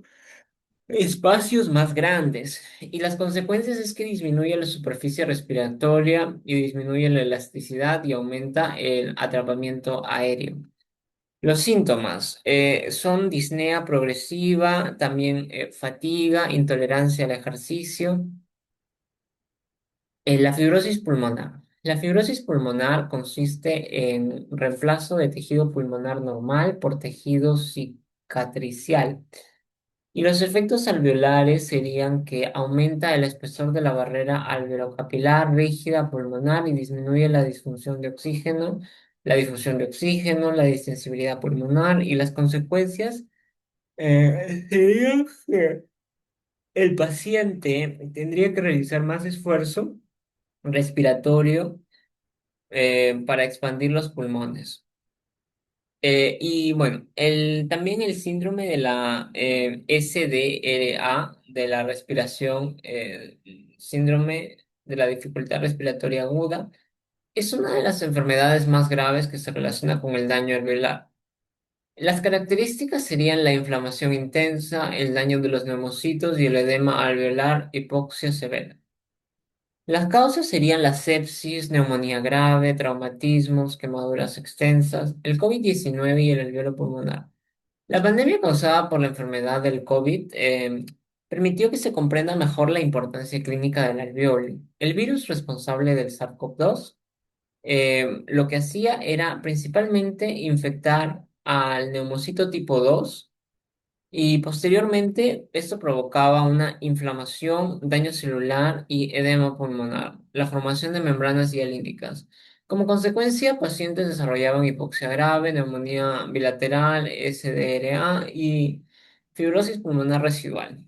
espacios más grandes. Y las consecuencias es que disminuye la superficie respiratoria y disminuye la elasticidad y aumenta el atrapamiento aéreo. Los síntomas son disnea progresiva, también fatiga, intolerancia al ejercicio. La fibrosis pulmonar. La fibrosis pulmonar consiste en reemplazo de tejido pulmonar normal por tejido cicatricial. Y los efectos alveolares serían que aumenta el espesor de la barrera alveolocapilar rígida pulmonar y disminuye la difusión de oxígeno, la distensibilidad pulmonar y las consecuencias serían que el paciente tendría que realizar más esfuerzo respiratorio para expandir los pulmones. Y bueno, también el síndrome de la SDRA, de la respiración, síndrome de la dificultad respiratoria aguda, es una de las enfermedades más graves que se relaciona con el daño alveolar. Las características serían la inflamación intensa, el daño de los neumocitos y el edema alveolar, hipoxia severa. Las causas serían la sepsis, neumonía grave, traumatismos, quemaduras extensas, el COVID-19 y el alveolo pulmonar. La pandemia causada por la enfermedad del COVID permitió que se comprenda mejor la importancia clínica del alveolo. El virus responsable del SARS-CoV-2 lo que hacía era principalmente infectar al neumocito tipo 2 y posteriormente esto provocaba una inflamación, daño celular y edema pulmonar, la formación de membranas hialíticas. Como consecuencia, pacientes desarrollaban hipoxia grave, neumonía bilateral, SDRA y fibrosis pulmonar residual.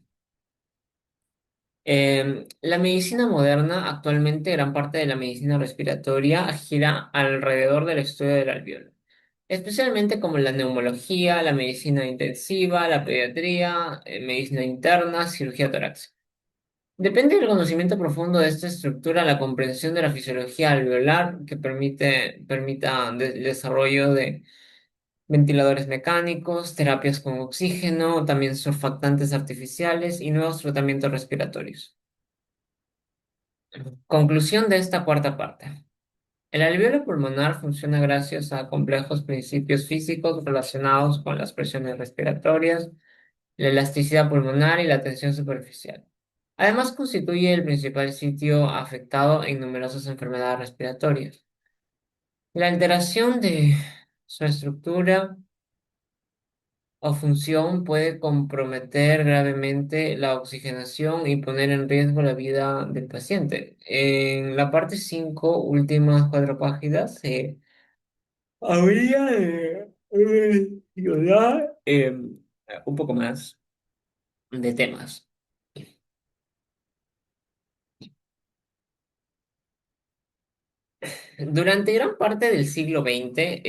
La medicina moderna, actualmente gran parte de la medicina respiratoria gira alrededor del estudio del alveolo, especialmente como la neumología, la medicina intensiva, la pediatría, medicina interna, cirugía torácica. Depende del conocimiento profundo de esta estructura, la comprensión de la fisiología alveolar que permita el desarrollo de ventiladores mecánicos, terapias con oxígeno, también surfactantes artificiales y nuevos tratamientos respiratorios. Conclusión de esta cuarta parte. El alveolo pulmonar funciona gracias a complejos principios físicos relacionados con las presiones respiratorias, la elasticidad pulmonar y la tensión superficial. Además, constituye el principal sitio afectado en numerosas enfermedades respiratorias. La alteración de su estructura o función puede comprometer gravemente la oxigenación y poner en riesgo la vida del paciente. En la parte 5, últimas cuatro páginas, habría de ayudar un poco más de temas. Durante gran parte del siglo XX,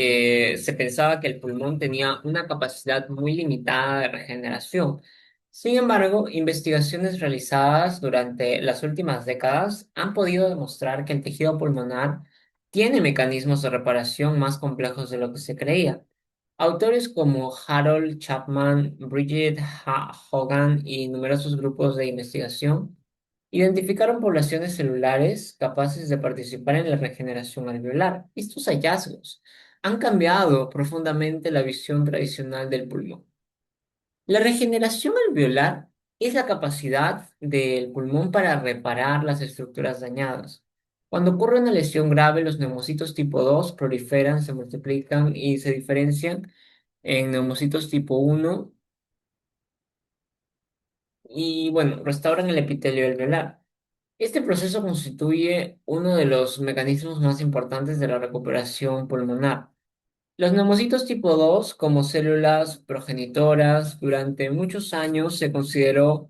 se pensaba que el pulmón tenía una capacidad muy limitada de regeneración. Sin embargo, investigaciones realizadas durante las últimas décadas han podido demostrar que el tejido pulmonar tiene mecanismos de reparación más complejos de lo que se creía. Autores como Harold Chapman, Bridget Hogan y numerosos grupos de investigación identificaron poblaciones celulares capaces de participar en la regeneración alveolar. Estos hallazgos han cambiado profundamente la visión tradicional del pulmón. La regeneración alveolar es la capacidad del pulmón para reparar las estructuras dañadas. Cuando ocurre una lesión grave, los neumocitos tipo 2 proliferan, se multiplican y se diferencian en neumocitos tipo 1 y, bueno, restauran el epitelio alveolar. Este proceso constituye uno de los mecanismos más importantes de la recuperación pulmonar. Los neumocitos tipo 2, como células progenitoras, durante muchos años se consideró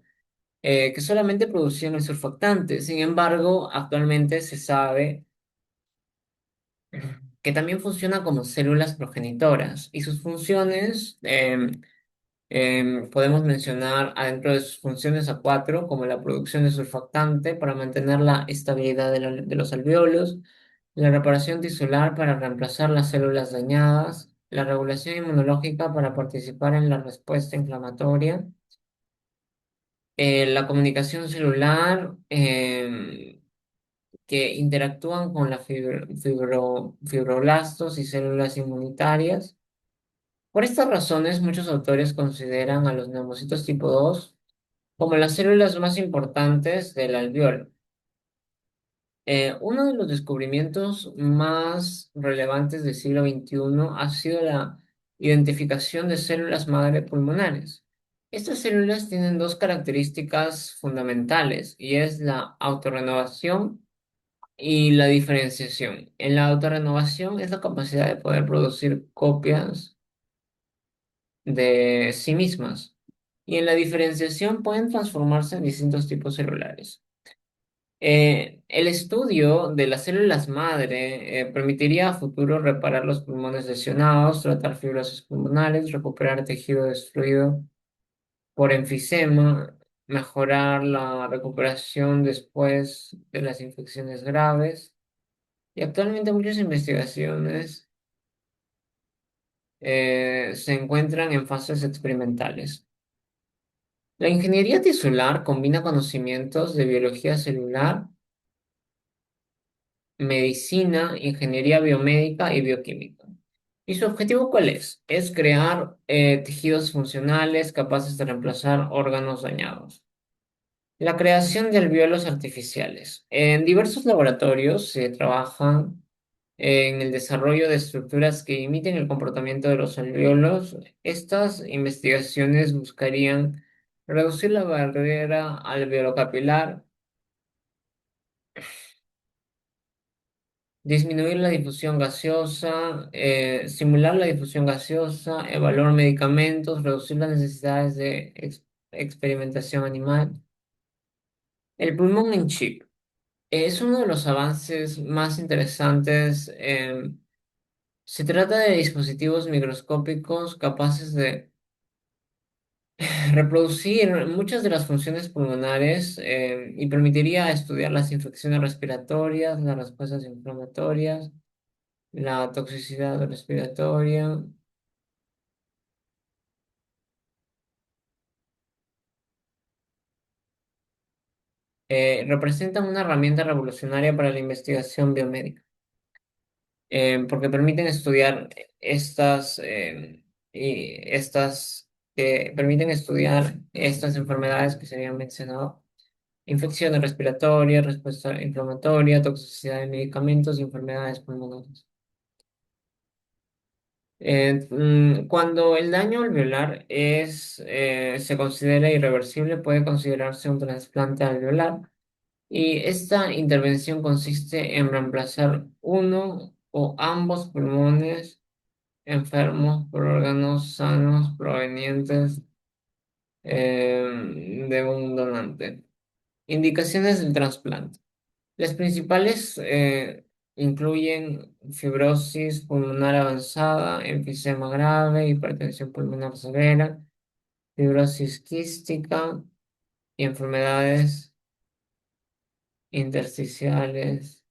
que solamente producían el surfactante. Sin embargo, actualmente se sabe que también funcionan como células progenitoras y sus funciones podemos mencionar adentro de sus funciones a cuatro, como la producción de surfactante para mantener la estabilidad de los alveolos, la reparación tisular para reemplazar las células dañadas, la regulación inmunológica para participar en la respuesta inflamatoria, la comunicación celular, que interactúan con las fibroblastos y células inmunitarias. Por estas razones, muchos autores consideran a los neumocitos tipo 2 como las células más importantes del alveolo. Uno de los descubrimientos más relevantes del siglo XXI ha sido la identificación de células madre pulmonares. Estas células tienen dos características fundamentales y es la autorrenovación y la diferenciación. En la autorrenovación es la capacidad de poder producir copias de sí mismas y en la diferenciación pueden transformarse en distintos tipos celulares. El estudio de las células madre permitiría a futuro reparar los pulmones lesionados, tratar fibrosis pulmonares, recuperar tejido destruido por enfisema, mejorar la recuperación después de las infecciones graves. Y actualmente muchas investigaciones se encuentran en fases experimentales. La ingeniería tisular combina conocimientos de biología celular, medicina, ingeniería biomédica y bioquímica. ¿Y su objetivo cuál es? Es crear tejidos funcionales capaces de reemplazar órganos dañados. La creación de alvéolos artificiales. En diversos laboratorios se trabaja en el desarrollo de estructuras que imiten el comportamiento de los alvéolos. Estas investigaciones buscarían reducir la barrera alveolocapilar, disminuir la difusión gaseosa, simular la difusión gaseosa, evaluar medicamentos, reducir las necesidades de experimentación animal. El pulmón en chip es uno de los avances más interesantes. Se trata de dispositivos microscópicos capaces de reproducir muchas de las funciones pulmonares y permitiría estudiar las infecciones respiratorias, las respuestas inflamatorias, la toxicidad respiratoria. Representan una herramienta revolucionaria para la investigación biomédica, porque permiten estudiar estas, permiten estudiar estas enfermedades que se habían mencionado: infecciones respiratorias, respuesta inflamatoria, toxicidad de medicamentos y enfermedades pulmonares. Cuando el daño alveolar se considera irreversible, puede considerarse un trasplante alveolar. Y esta intervención consiste en reemplazar uno o ambos pulmones enfermos por órganos sanos provenientes de un donante. Indicaciones del trasplante. Las principales incluyen fibrosis pulmonar avanzada, enfisema grave, hipertensión pulmonar severa, fibrosis quística y enfermedades intersticiales.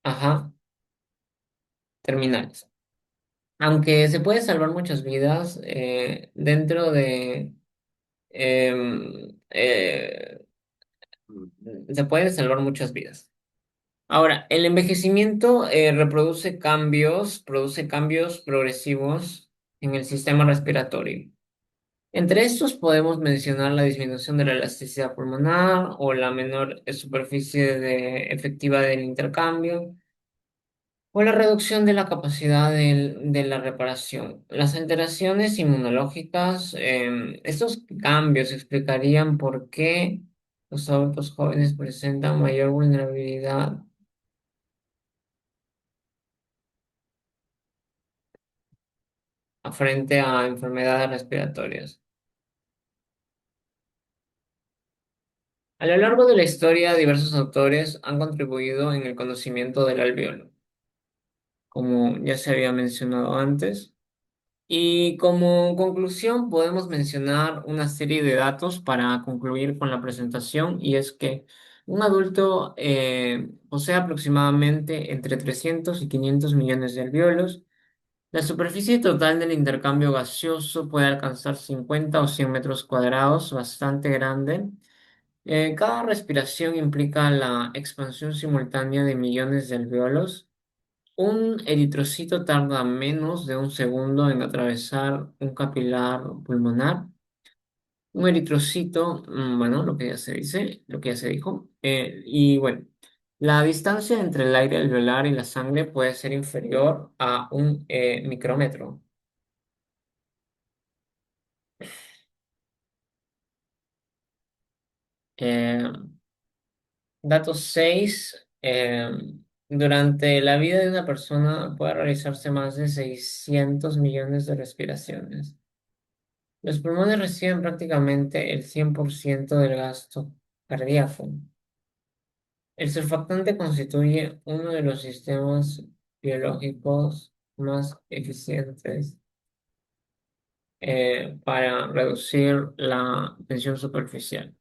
Ajá, terminales. Aunque se puede salvar muchas vidas, em, eh, se pueden salvar muchas vidas. Ahora, el envejecimiento produce cambios progresivos en el sistema respiratorio. Entre estos podemos mencionar la disminución de la elasticidad pulmonar o la menor superficie efectiva del intercambio, o la reducción de la capacidad de la reparación. Las alteraciones inmunológicas, estos cambios explicarían por qué los adultos jóvenes presentan mayor vulnerabilidad frente a enfermedades respiratorias. A lo largo de la historia, diversos autores han contribuido en el conocimiento del alvéolo, como ya se había mencionado antes. Y como conclusión, podemos mencionar una serie de datos para concluir con la presentación, y es que un adulto posee aproximadamente entre 300 y 500 millones de alvéolos. La superficie total del intercambio gaseoso puede alcanzar 50 o 100 metros cuadrados, bastante grande. Cada respiración implica la expansión simultánea de millones de alvéolos. Un eritrocito tarda menos de un segundo en atravesar un capilar pulmonar. Un eritrocito, bueno, lo que ya se dice, lo que ya se dijo. Y bueno, la distancia entre el aire alveolar y la sangre puede ser inferior a un micrómetro. Eh, Dato 6. Durante la vida de una persona puede realizarse más de 600 millones de respiraciones. Los pulmones reciben prácticamente el 100% del gasto cardíaco. El surfactante constituye uno de los sistemas biológicos más eficientes para reducir la tensión superficial.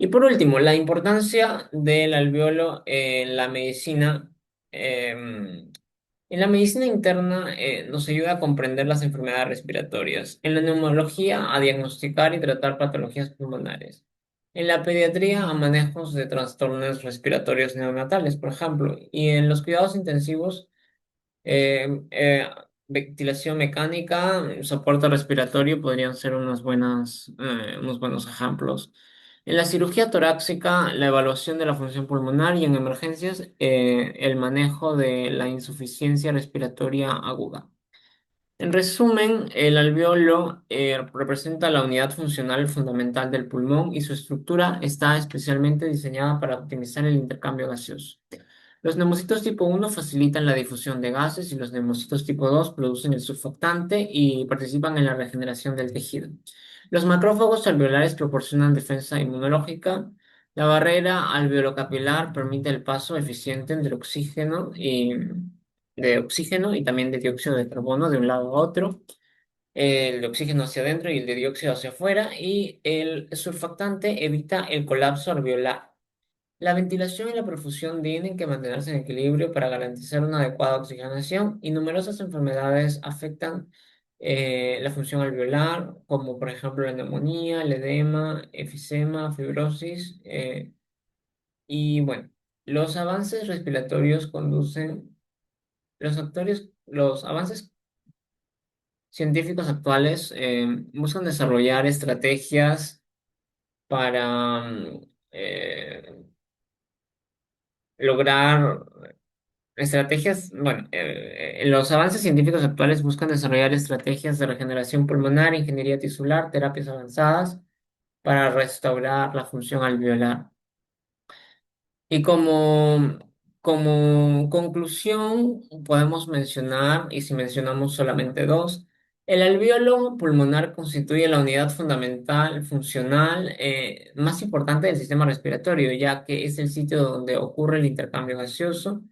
Y por último, la importancia del alveolo en la medicina. En la medicina interna nos ayuda a comprender las enfermedades respiratorias. En la neumología, a diagnosticar y tratar patologías pulmonares. En la pediatría, a manejos de trastornos respiratorios neonatales, por ejemplo. Y en los cuidados intensivos, ventilación mecánica, soporte respiratorio podrían ser unos buenos ejemplos. En la cirugía torácica, la evaluación de la función pulmonar, y en emergencias, el manejo de la insuficiencia respiratoria aguda. En resumen, el alveolo representa la unidad funcional fundamental del pulmón, y su estructura está especialmente diseñada para optimizar el intercambio gaseoso. Los neumocitos tipo 1 facilitan la difusión de gases, y los neumocitos tipo 2 producen el surfactante y participan en la regeneración del tejido. Los macrófagos alveolares proporcionan defensa inmunológica. La barrera alveolocapilar permite el paso eficiente entre oxígeno y también de dióxido de carbono de un lado a otro, el de oxígeno hacia adentro y el de dióxido hacia afuera, y el surfactante evita el colapso alveolar. La ventilación y la perfusión tienen que mantenerse en equilibrio para garantizar una adecuada oxigenación, y numerosas enfermedades afectan la función alveolar, como por ejemplo la neumonía, el edema, efisema, fibrosis. Y bueno, los avances respiratorios conducen, los avances científicos actuales buscan desarrollar estrategias para lograr los avances científicos actuales buscan desarrollar estrategias de regeneración pulmonar, ingeniería tisular, terapias avanzadas para restaurar la función alveolar. Y como conclusión, podemos mencionar, y si mencionamos solamente dos, el alvéolo pulmonar constituye la unidad fundamental, funcional, más importante del sistema respiratorio, ya que es el sitio donde ocurre el intercambio gaseoso,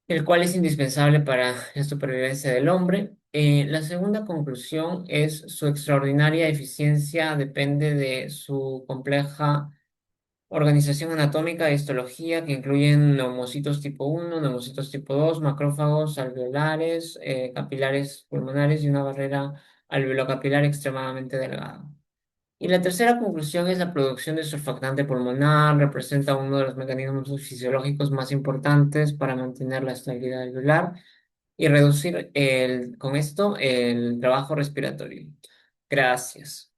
el cual es indispensable para la supervivencia del hombre. La segunda conclusión es su extraordinaria eficiencia depende de su compleja organización anatómica y histología, que incluyen neumocitos tipo 1, neumocitos tipo 2, macrófagos alveolares, capilares pulmonares y una barrera alveolocapilar extremadamente delgada. Y la tercera conclusión es la producción de surfactante pulmonar, representa uno de los mecanismos fisiológicos más importantes para mantener la estabilidad alveolar y reducir con esto el trabajo respiratorio. Gracias.